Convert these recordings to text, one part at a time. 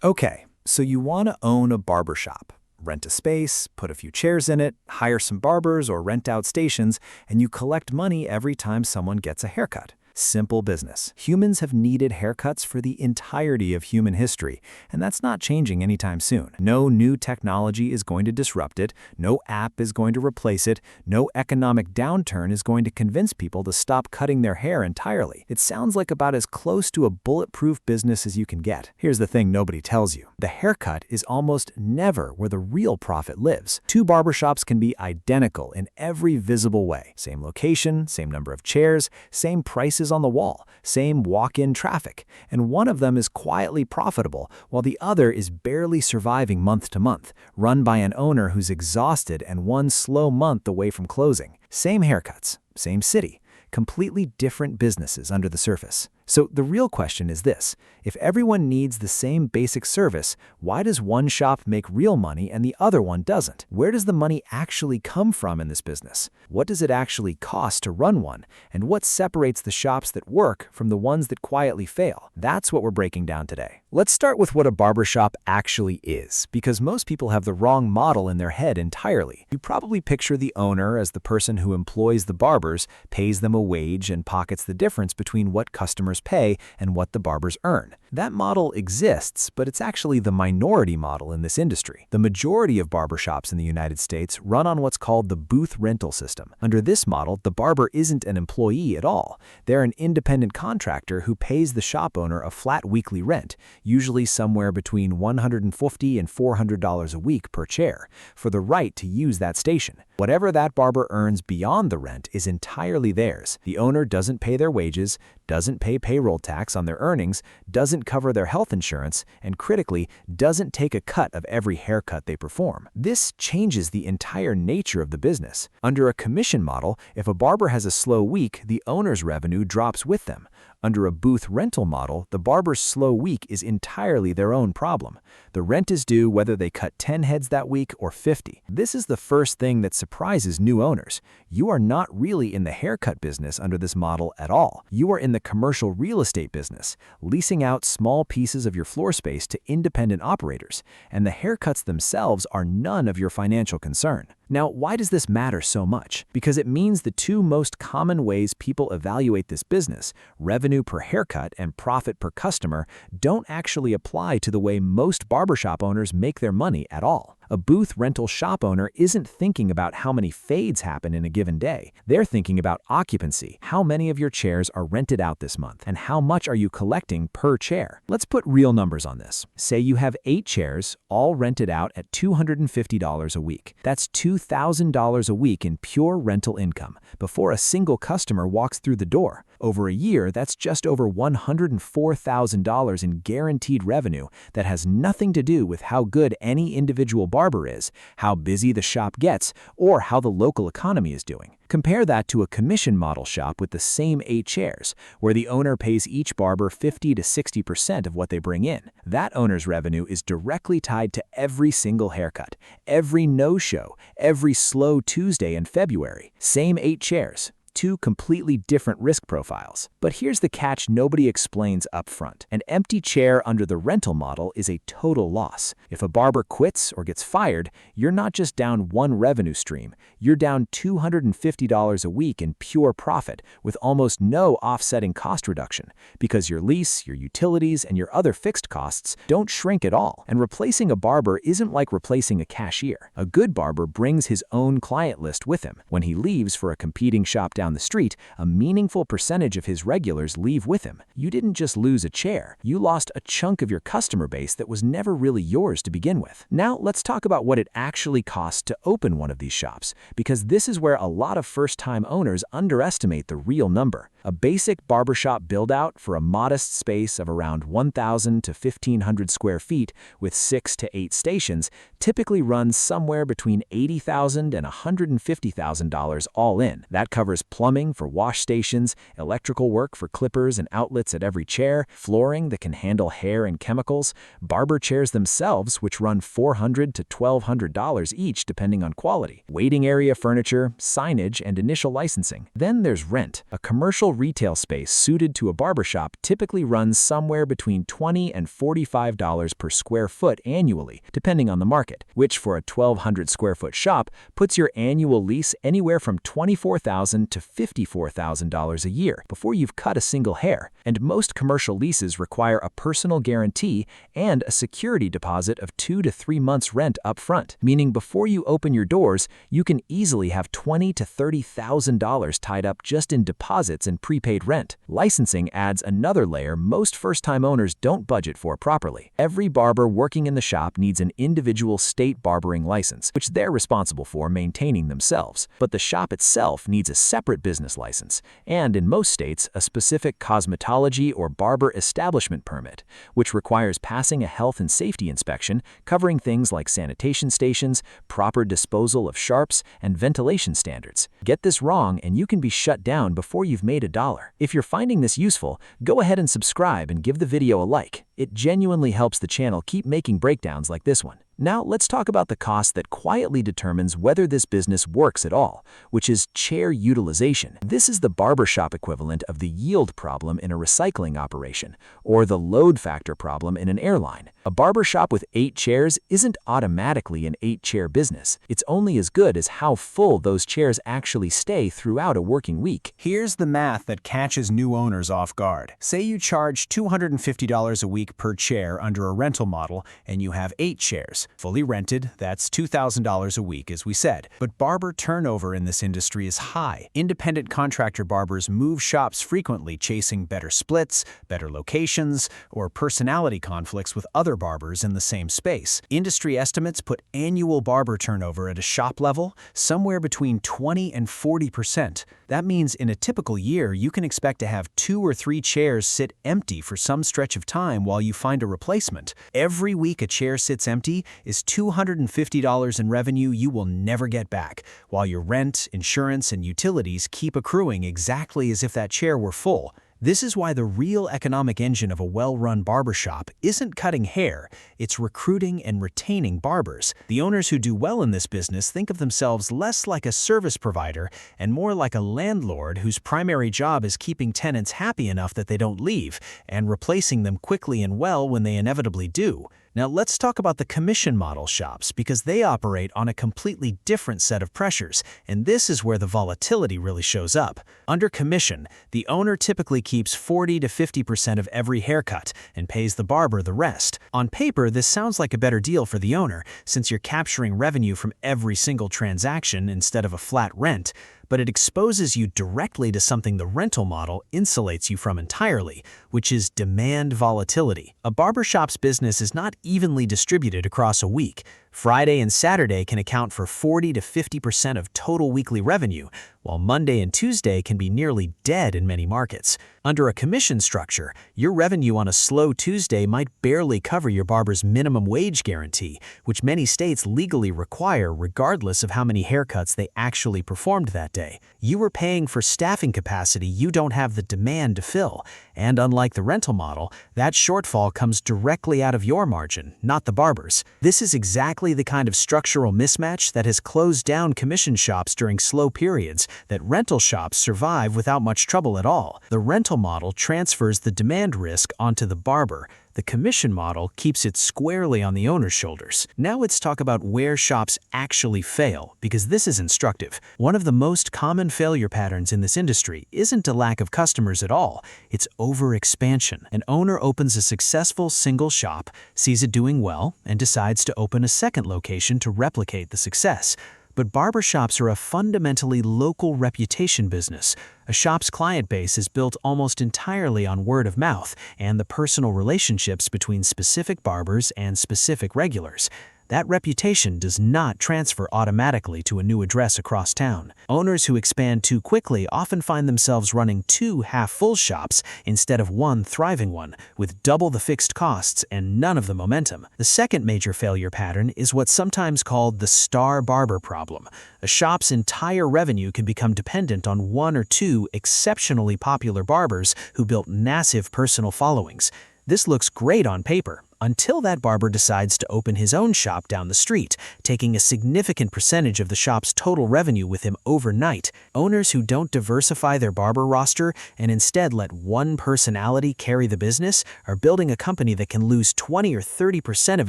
Okay, so you want to own a barbershop. Rent a space, put a few chairs in it, hire some barbers or rent out stations, and you collect money every time someone gets a haircut. Simple business. Humans have needed haircuts for the entirety of human history, and that's not changing anytime soon. No new technology is going to disrupt it, no app is going to replace it, no economic downturn is going to convince people to stop cutting their hair entirely. It sounds like about as close to a bulletproof business as you can get. Here's the thing nobody tells you. The haircut is almost never where the real profit lives. Two barbershops can be identical in every visible way. Same location, same number of chairs, same prices on the wall, same walk-in traffic, and one of them is quietly profitable while the other is barely surviving month to month, run by an owner who's exhausted and one slow month away from closing. Same haircuts, same city, completely different businesses under the surface. So the real question is this: if everyone needs the same basic service, why does one shop make real money and the other one doesn't? Where does the money actually come from in this business? What does it actually cost to run one? And what separates the shops that work from the ones that quietly fail? That's what we're breaking down today. Let's start with what a barbershop actually is, because most people have the wrong model in their head entirely. You probably picture the owner as the person who employs the barbers, pays them a wage, and pockets the difference between what customers pay and what the barbers earn. That model exists, but it's actually the minority model in this industry. The majority of barbershops in the United States run on what's called the booth rental system. Under this model, the barber isn't an employee at all. They're an independent contractor who pays the shop owner a flat weekly rent, usually somewhere between $150 and $400 a week per chair, for the right to use that station. Whatever that barber earns beyond the rent is entirely theirs. The owner doesn't pay their wages, doesn't pay payroll tax on their earnings, doesn't cover their health insurance, and critically, doesn't take a cut of every haircut they perform. This changes the entire nature of the business. Under a commission model, if a barber has a slow week, the owner's revenue drops with them. Under a booth rental model, the barber's slow week is entirely their own problem. The rent is due whether they cut 10 heads that week or 50. This is the first thing that surprises new owners. You are not really in the haircut business under this model at all. You are in the commercial real estate business, leasing out small pieces of your floor space to independent operators, and the haircuts themselves are none of your financial concern. Now, why does this matter so much? Because it means the two most common ways people evaluate this business, revenue per haircut and profit per customer, don't actually apply to the way most barbershop owners make their money at all. A booth rental shop owner isn't thinking about how many fades happen in a given day. They're thinking about occupancy. How many of your chairs are rented out this month? And how much are you collecting per chair? Let's put real numbers on this. Say you have 8 chairs, all rented out at $250 a week. That's $2,000 a week in pure rental income before a single customer walks through the door. Over a year, that's just over $104,000 in guaranteed revenue that has nothing to do with how good any individual barber is, how busy the shop gets, or how the local economy is doing. Compare that to a commission model shop with the same 8 chairs, where the owner pays each barber 50 to 60% of what they bring in. That owner's revenue is directly tied to every single haircut, every no-show, every slow Tuesday in February. Same 8 chairs. Two completely different risk profiles. But here's the catch nobody explains up front. An empty chair under the rental model is a total loss. If a barber quits or gets fired, you're not just down one revenue stream, you're down $250 a week in pure profit with almost no offsetting cost reduction, because your lease, your utilities, and your other fixed costs don't shrink at all. And replacing a barber isn't like replacing a cashier. A good barber brings his own client list with him. When he leaves for a competing shop down the street, a meaningful percentage of his regulars leave with him. You didn't just lose a chair, you lost a chunk of your customer base that was never really yours to begin with. Now let's talk about what it actually costs to open one of these shops, because this is where a lot of first-time owners underestimate the real number. A basic barbershop build-out for a modest space of around 1,000 to 1,500 square feet with 6 to 8 stations typically runs somewhere between $80,000 and $150,000 all in. That covers plumbing for wash stations, electrical work for clippers and outlets at every chair, flooring that can handle hair and chemicals, barber chairs themselves, which run $400 to $1,200 each depending on quality, waiting area furniture, signage, and initial licensing. Then there's rent. A commercial typical retail space suited to a barbershop typically runs somewhere between $20 and $45 per square foot annually, depending on the market, which for a 1,200 square foot shop puts your annual lease anywhere from $24,000 to $54,000 a year before you've cut a single hair. And most commercial leases require a personal guarantee and a security deposit of 2 to 3 months rent up front, meaning before you open your doors, you can easily have $20,000 to $30,000 tied up just in deposits and prepaid rent. Licensing adds another layer most first-time owners don't budget for properly. Every barber working in the shop needs an individual state barbering license, which they're responsible for maintaining themselves. But the shop itself needs a separate business license, and in most states, a specific cosmetology or barber establishment permit, which requires passing a health and safety inspection covering things like sanitation stations, proper disposal of sharps, and ventilation standards. Get this wrong and you can be shut down before you've made $1. If you're finding this useful, go ahead and subscribe and give the video a like. It genuinely helps the channel keep making breakdowns like this one. Now let's talk about the cost that quietly determines whether this business works at all, which is chair utilization. This is the barbershop equivalent of the yield problem in a recycling operation, or the load factor problem in an airline. A barbershop with 8 chairs isn't automatically an 8-chair business. It's only as good as how full those chairs actually stay throughout a working week. Here's the math that catches new owners off guard. Say you charge $250 a week per chair under a rental model and you have 8 chairs. Fully rented, that's $2,000 a week, as we said. But barber turnover in this industry is high. Independent contractor barbers move shops frequently, chasing better splits, better locations, or personality conflicts with other barbers in the same space. Industry estimates put annual barber turnover at a shop level somewhere between 20 and 40%. That means in a typical year, you can expect to have 2 or 3 chairs sit empty for some stretch of time while you find a replacement. Every week a chair sits empty is $250 in revenue you will never get back, while your rent, insurance, and utilities keep accruing exactly as if that chair were full. This is why the real economic engine of a well-run barbershop isn't cutting hair, it's recruiting and retaining barbers. The owners who do well in this business think of themselves less like a service provider and more like a landlord whose primary job is keeping tenants happy enough that they don't leave and replacing them quickly and well when they inevitably do. Now let's talk about the commission model shops, because they operate on a completely different set of pressures, and this is where the volatility really shows up. Under commission, the owner typically keeps 40 to 50% of every haircut and pays the barber the rest. On paper, this sounds like a better deal for the owner, since you're capturing revenue from every single transaction instead of a flat rent. But it exposes you directly to something the rental model insulates you from entirely, which is demand volatility. A barbershop's business is not evenly distributed across a week. Friday and Saturday can account for 40 to 50% of total weekly revenue, while Monday and Tuesday can be nearly dead in many markets. Under a commission structure, your revenue on a slow Tuesday might barely cover your barber's minimum wage guarantee, which many states legally require regardless of how many haircuts they actually performed that day. You are paying for staffing capacity you don't have the demand to fill, and unlike the rental model, that shortfall comes directly out of your margin, not the barber's. This is exactly the kind of structural mismatch that has closed down commission shops during slow periods that rental shops survive without much trouble at all. The rental model transfers the demand risk onto the barber. The commission model keeps it squarely on the owner's shoulders. Now let's talk about where shops actually fail, because this is instructive. One of the most common failure patterns in this industry isn't a lack of customers at all, it's overexpansion. An owner opens a successful single shop, sees it doing well, and decides to open a second location to replicate the success. But barbershops are a fundamentally local reputation business. A shop's client base is built almost entirely on word of mouth and the personal relationships between specific barbers and specific regulars. That reputation does not transfer automatically to a new address across town. Owners who expand too quickly often find themselves running 2 half-full shops instead of 1 thriving one, with double the fixed costs and none of the momentum. The second major failure pattern is what's sometimes called the star barber problem. A shop's entire revenue can become dependent on 1 or 2 exceptionally popular barbers who built massive personal followings. This looks great on paper, until that barber decides to open his own shop down the street, taking a significant percentage of the shop's total revenue with him overnight. Owners who don't diversify their barber roster and instead let one personality carry the business are building a company that can lose 20 or 30% of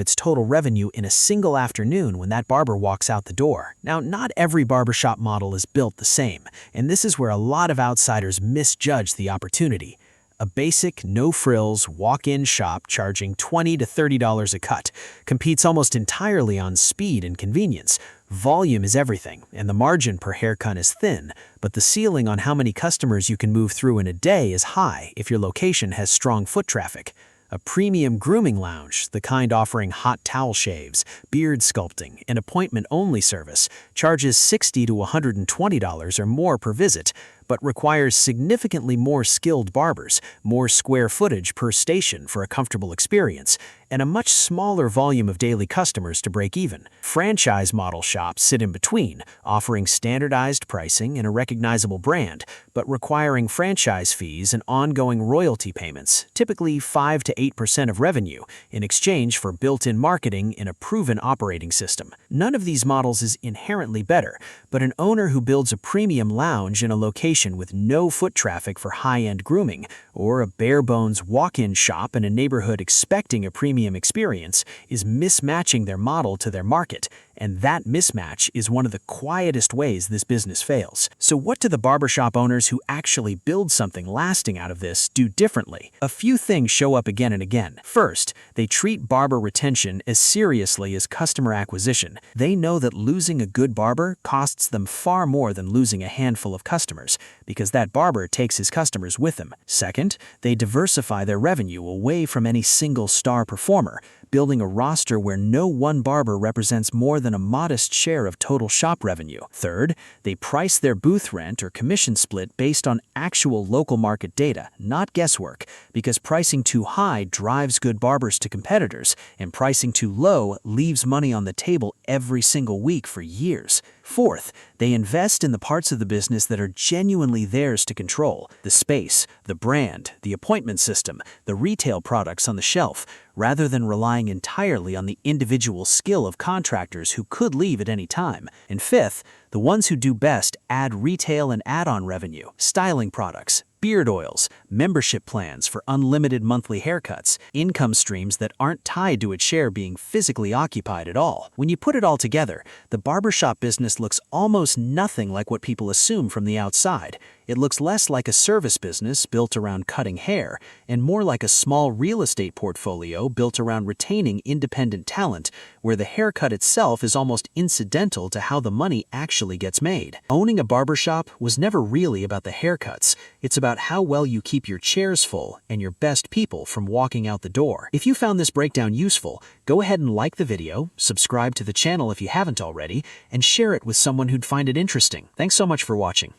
its total revenue in a single afternoon when that barber walks out the door. Now, not every barbershop model is built the same, and this is where a lot of outsiders misjudge the opportunity. A basic, no-frills, walk-in shop charging $20 to $30 a cut competes almost entirely on speed and convenience. Volume is everything, and the margin per haircut is thin, but the ceiling on how many customers you can move through in a day is high if your location has strong foot traffic. A premium grooming lounge, the kind offering hot towel shaves, beard sculpting, and appointment-only service, charges $60 to $120 or more per visit, but requires significantly more skilled barbers, more square footage per station for a comfortable experience, and a much smaller volume of daily customers to break even. Franchise model shops sit in between, offering standardized pricing and a recognizable brand, but requiring franchise fees and ongoing royalty payments, typically 5 to 8% of revenue, in exchange for built-in marketing in a proven operating system. None of these models is inherently better, but an owner who builds a premium lounge in a location with no foot traffic for high-end grooming, or a bare-bones walk-in shop in a neighborhood expecting a premium experience, is mismatching their model to their market, and that mismatch is one of the quietest ways this business fails. So what do the barbershop owners who actually build something lasting out of this do differently? A few things show up again and again. First, they treat barber retention as seriously as customer acquisition. They know that losing a good barber costs them far more than losing a handful of customers, because that barber takes his customers with him. Second, they diversify their revenue away from any single star performer, building a roster where no one barber represents more than a modest share of total shop revenue. Third, they price their booth rent or commission split based on actual local market data, not guesswork, because pricing too high drives good barbers to competitors, and pricing too low leaves money on the table every single week for years. Fourth, they invest in the parts of the business that are genuinely theirs to control: the space, the brand, the appointment system, the retail products on the shelf, rather than relying entirely on the individual skill of contractors who could leave at any time. And fifth, the ones who do best add retail and add-on revenue, styling products, beard oils, membership plans for unlimited monthly haircuts, income streams that aren't tied to its share being physically occupied at all. When you put it all together, the barbershop business looks almost nothing like what people assume from the outside. It looks less like a service business built around cutting hair, and more like a small real estate portfolio built around retaining independent talent, where the haircut itself is almost incidental to how the money actually gets made. Owning a barbershop was never really about the haircuts. It's about how well you keep your chairs full and your best people from walking out the door. If you found this breakdown useful, go ahead and like the video, subscribe to the channel if you haven't already, and share it with someone who'd find it interesting. Thanks so much for watching.